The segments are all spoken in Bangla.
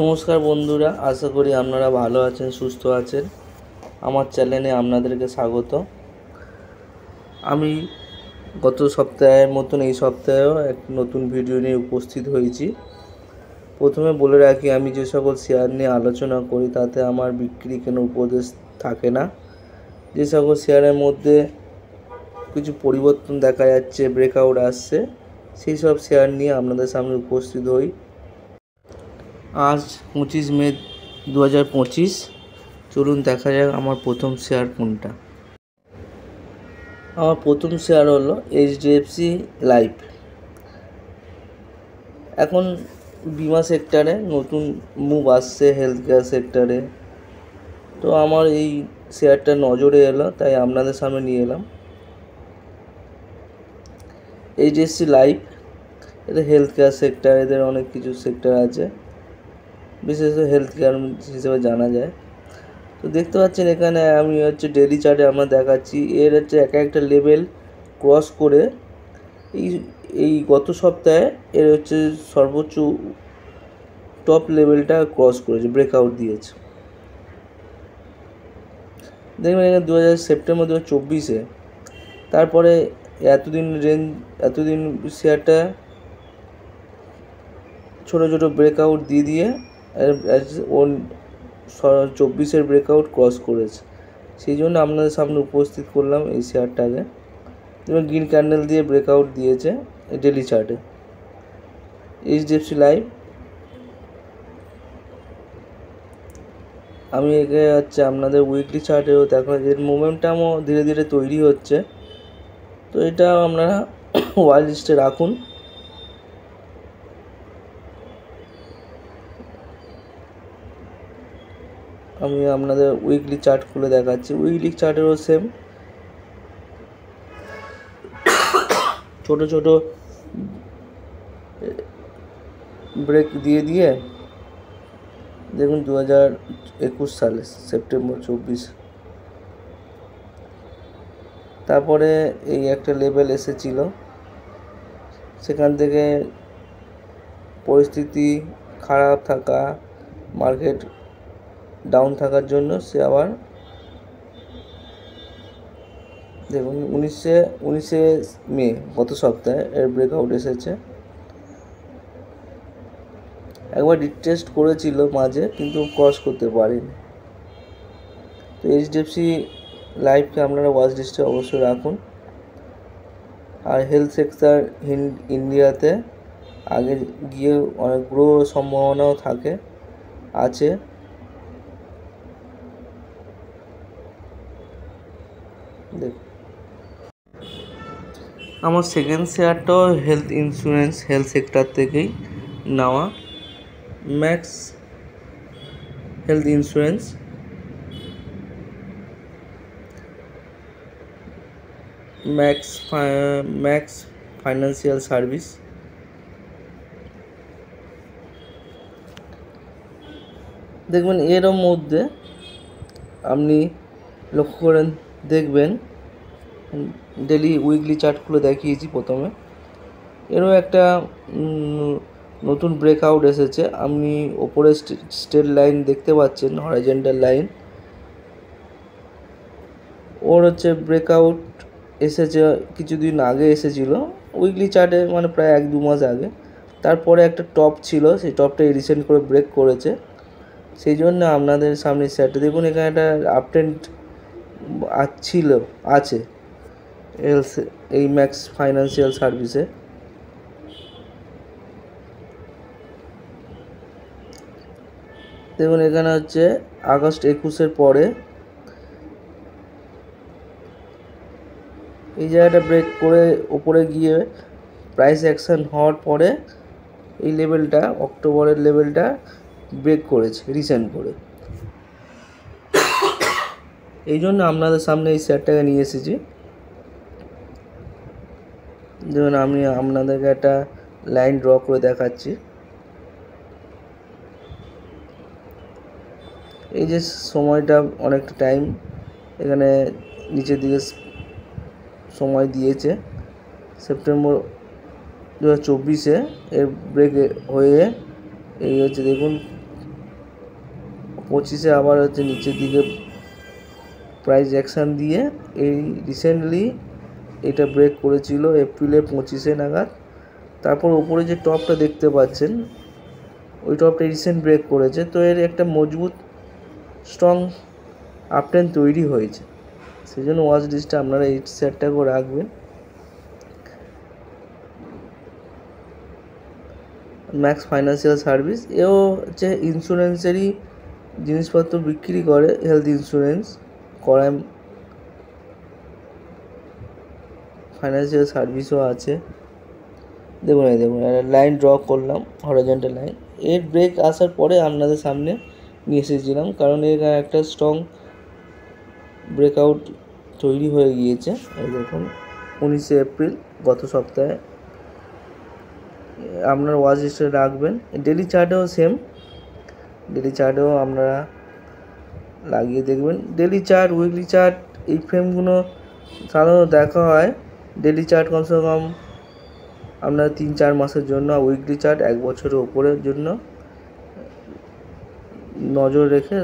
নমস্কার বন্ধুরা, আশা করি আপনারা ভালো আছেন, সুস্থ আছেন। আমার চ্যানেলে আপনাদেরকে স্বাগত। আমি গত সপ্তাহের মতন এই সপ্তাহেও এক নতুন ভিডিও নিয়ে উপস্থিত হয়েছি। প্রথমে বলে রাখি, আমি যে সকল শেয়ার নিয়ে আলোচনা করি তাতে আমার বিক্রি কোনো উপদেশ থাকে না। যে সকল শেয়ারের মধ্যে কিছু পরিবর্তন দেখা যাচ্ছে, ব্রেকআউট আসছে, সেই সব শেয়ার নিয়ে আপনাদের সামনে উপস্থিত হই। আজ 25 মে 2025। চলুন দেখা যাক আমার প্রথম শেয়ার কোনটা। আমার প্রথম শেয়ার হলো এইচডিএফসি লাইফ। এখন বিমা সেক্টরে নতুন মুভ আসছে, হেলথ কেয়ার সেক্টরে। তো আমার এই শেয়ারটা নজরে এলো, তাই আপনাদের সামনে নিয়ে এলাম। এইচডিএফসি লাইফ এটা হেলথ কেয়ার সেক্টর, এদের অনেক কিছু সেক্টর আছে, বিশেষত হেলথ কেয়ার হিসেবে জানা যায়। তো দেখতে পাচ্ছেন এখানে আমি ডেলি চার্টে আমরা দেখাচ্ছি, এর একটা লেভেল ক্রস করে এই গত সপ্তাহে এর সর্বোচ্চ টপ লেভেলটা ক্রস করেছে, ব্রেকআউট দিয়েছে। দেখবেন এখানে সেপ্টেম্বর 2024-এ, তারপরে এতদিন শেয়ারটা ছোটো ছোটো ব্রেকআউট দিয়ে 24-এর ব্রেকআউট ক্রস করেছে। সেই জন্য আপনাদের সামনে উপস্থিত করলাম এই শেয়ারটাকে। যেমন গ্রিন ক্যান্ডেল দিয়ে ব্রেকআউট দিয়েছে ডেলি চার্টে এইচডিএফসি লাইফ। আমি একে আপনাদের উইকলি চার্টেও দেখা যায় মোমেন্টামও ধীরে ধীরে তৈরি হচ্ছে। তো এটা আপনারা ওয়াচ লিস্টে রাখুন। আমি আপনাদের উইকলি চার্ট খুলে দেখাচ্ছি। উইকলি চার্টেরও সেম ছোট ছোট ব্রেক দিয়ে দেখুন 2021 সালে সেপ্টেম্বর 24, তারপরে এই একটা লেভেল এসেছিল, সেখান থেকে পরিস্থিতি খারাপ থাকা, মার্কেট ডাউন থাকার জন্য সে আবার দেখুন 19শে মে গত সপ্তাহে এর ব্রেকআউট এসেছে। একবার রিটেস্ট করেছিল মাঝে, কিন্তু ক্রস করতে পারেনি। তো এইচডিএফসি লাইফকে আপনারা ওয়াচ লিস্টে অবশ্যই রাখুন। আর হেলথ সেক্টর ইন্ডিয়াতে আগে গিয়ে অনেক গ্রো সম্ভাবনাও আছে। দেখুন আমার সেকেন্ড শেয়ারটাও হেলথ সেক্টর থেকেই নেওয়া, max health insurance. Max financial service. দেখবেন এর মধ্যে আপনি লক্ষ্য করেন, দেখবেন ডেলি উইকলি চার্টগুলো দেখিয়েছি প্রথমে। এরও একটা নতুন ব্রেকআউট এসেছে। আপনি ওপরে স্ট্রেট লাইন দেখতে পাচ্ছেন, হরাইজন্টাল লাইন, ওর ব্রেকআউট এসেছে কিছুদিন আগে এসেছিল উইকলি চার্টে, মানে প্রায় 1-2 মাস আগে। তারপরে একটা টপ ছিল, সেই টপটা রিসেন্ট করে ব্রেক করেছে। সেই জন্য আপনাদের সামনে শেয়ারটা দেখুন, এখানে একটা আপট্রেন্ড আছে এই ম্যাক্স ফাইন্যান্সিয়াল সার্ভিসে। দেখুন এখানে আগস্ট 21-এর পরে এই জায়গাটা ব্রেক করে ওপরে গিয়ে প্রাইস অ্যাকশন হওয়ার পরে এই লেভেলটা, অক্টোবরের লেভেলটা ব্রেক করেছে রিসেন্ট করে। এই জন্য আপনাদের সামনে এই শেয়ারটাকে নিয়ে এসেছি। যেমন আমি আপনাদেরকে একটা লাইন ড্র করে দেখাচ্ছি। এই যে সময়টা অনেকটা টাইম এখানে নিচের দিকে সময় দিয়েছে, সেপ্টেম্বর 2024-এ এর ব্রেক হয়ে এই দেখুন 25-এ আবার হচ্ছে নিচের দিকে প্রাইস অ্যাকশান দিয়ে এই রিসেন্টলি এটা ব্রেক করেছিল এপ্রিলের 25-এ নাগাদ। তারপর ওপরে যে টপটা দেখতে পাচ্ছেন ওই টপটা রিসেন্ট ব্রেক করেছে, তো এর একটা মজবুত স্ট্রং আপট্রেন তৈরি হয়েছে। সেই জন্য ওয়াচ লিস্টে আপনারা এই শেয়ারটাকেও রাখবেন। ম্যাক্স ফাইন্যান্সিয়াল সার্ভিস, এও হচ্ছে ইন্স্যুরেন্সেরই জিনিসপত্র বিক্রি করে, হেলথ ইন্স্যুরেন্স করায়, ফাইন্যান্সিয়াল সার্ভিসও আছে। দেখুন লাইন ড্র করলাম, হরাইজন্টাল লাইন। এর ব্রেক আসার পরে আপনাদের সামনে নিয়ে এসেছিলাম, কারণ এর একটা স্ট্রং ব্রেকআউট তৈরি হয়ে গিয়েছে। এই দেখুন 19শে এপ্রিল গত সপ্তাহে। আপনার ওয়াচ লিস্টে রাখবেন। ডেলি চার্টেও সেম, ডেলি চার্টেও আপনারা লাগিয়ে দেখবেন। ডেলি চার্ট, উইকলি চার্ট, এই ফ্রেমগুলো সাধারণত দেখা হয়। ডেলি চার্ট কমসে কম আপনার 3-4 মাসের জন্য, উইকলি চার্ট 1 বছরের ওপরের জন্য নজর রেখে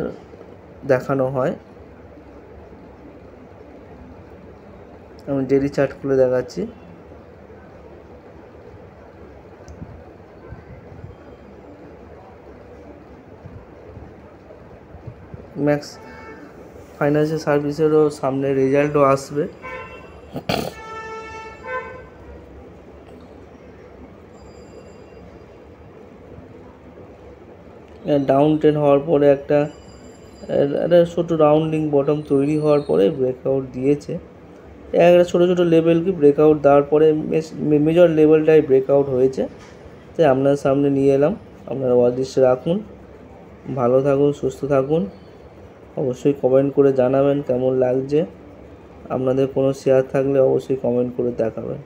দেখানো হয়। আমি ডেলি চার্ট খুলে দেখাচ্ছি। ম্যাক্স ফাইন্যান্সিয়াল সার্ভিসেরও সামনে রেজাল্টও আসবে। ডাউন ট্রেন্ড হওয়ার পরে একটা ছোটো রাউন্ডিং বটম তৈরি হওয়ার পরে ব্রেকআউট দিয়েছে। একটা ছোটো ছোটো লেভেলকে ব্রেকআউট দেওয়ার পরে মেজর লেভেলটাই ব্রেকআউট হয়েছে, তাই আপনার সামনে নিয়ে এলাম। আপনারা ওয়াচ লিস্টে রাখুন। ভালো থাকুন, সুস্থ থাকুন। অবশ্যই কমেন্ট করে জানাবেন কেমন লাগছে। আপনাদের কোনো শেয়ার থাকলে অবশ্যই কমেন্ট করে দেখাবেন।